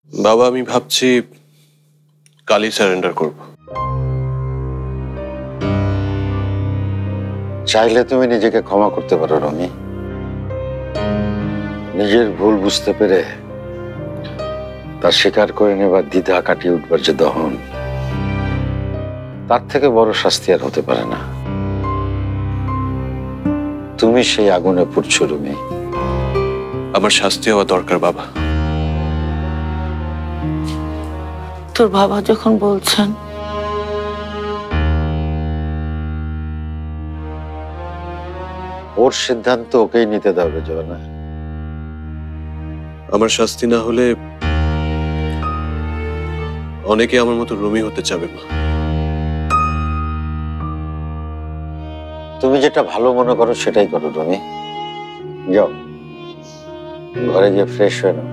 বাবা আমি ভাবছি কালই সারেন্ডার করব। চাইলে তুমি নিজেকে ক্ষমা করতে পারো রমি। নিজের ভুল বুঝতে পেরে তা স্বীকার করে নেবার দ্বিধা কাটিয়ে উঠবার যে দহন, তার থেকে বড় শাস্তি আর হতে পারে না। তুমি সেই আগুনে পুড়ছো রুমি। আমার শাস্তি হওয়া দরকার বাবা। তোর বাবা যখন বলছেন ওর সিদ্ধান্ত ওকেই নিতে দাও রে জোয়ানা। আমার শাস্তি না হলে অনেকে আমার মতো রুমি হতে চাবে মা। তুমি যেটা ভালো মনে করো সেটাই করো রুমি। যাও ঘরে গিয়ে ফ্রেশ হয়ে নাও।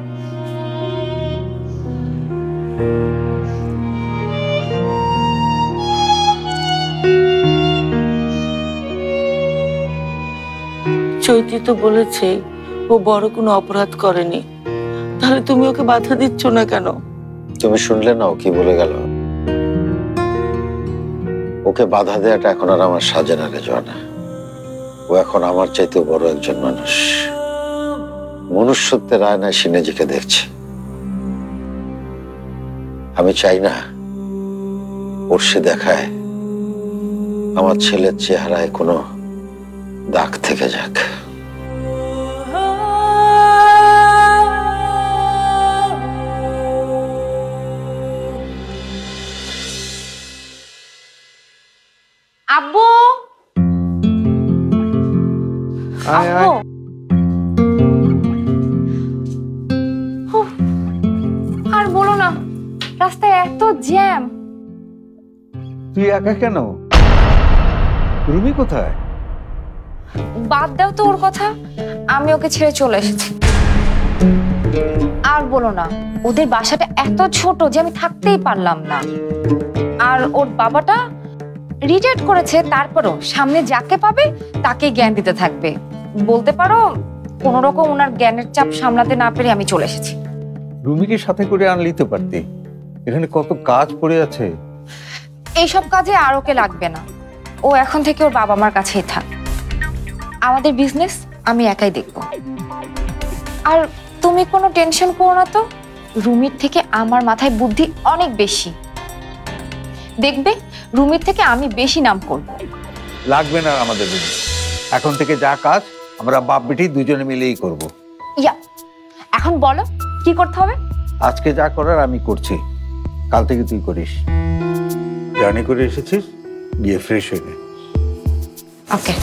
চৈতি তো বলেছে ও বড় কোনো অপরাধ করেনি, তাহলে তুমি ওকে বাধা দিচ্ছ না কেন? তুমি শুনলে না ও কি বলে গেল? ওকে বাধা দেওয়াটা এখন আর আমার সাজে না রে জোয়ানা। ও এখন আমার চাইতে বড় একজন মানুষ। মনুষ্যত্বের আয়নায় সে নিজেকে দেখছে। আমি চাই না ওর সে দেখায় আমার ছেলের চেহারায় কোনো দাগ থেকে যাক। আব্বু, আব্বু, আর বলো না, রাস্তায় এত জ্যাম। তুই একা কেন? রুমি কোথায়? বাদ দাও তো ওর কথা, আমি ওকে ছেড়ে চলে এসেছি। আর বলো না, ওদের বাসাটা এত ছোট যে আমি থাকতেই পারলাম না। আর ওর বাবাটা রিটায়ার করেছে, তারপরও সামনে যাকে পাবে তাকে জ্ঞান দিতে থাকবে। বলতে পারো কোনো রকম ওনার জ্ঞানের চাপ সামলাতে না পেরে আমি চলে এসেছি। রুমিকে সাথে করে আনলেই তো পারতি। এখানে কত কাজ পড়ে আছে। এইসব কাজে আর ওকে লাগবে না। ও এখন থেকে ওর বাবা মার কাছেই থাক। আমাদের বিজনেস আমি একাই দেখব। আর তুমি কোনো টেনশন করো না তো, রুমির থেকে আমার মাথায় বুদ্ধি অনেক বেশি। দেখবে রুমির থেকে আমি বেশি নাম করব। লাগবে না আমাদের রুমি। এখন থেকে যা কাজ আমরা বাপ বেটি দুজনে মিলেই করব। ইয়া, এখন বলো কি করতে হবে? আজকে যা করার আমি করছি, কাল থেকে তুই করিস। জার্নি করে এসেছিস, গিয়ে ফ্রেশ হয়ে নে। ওকে।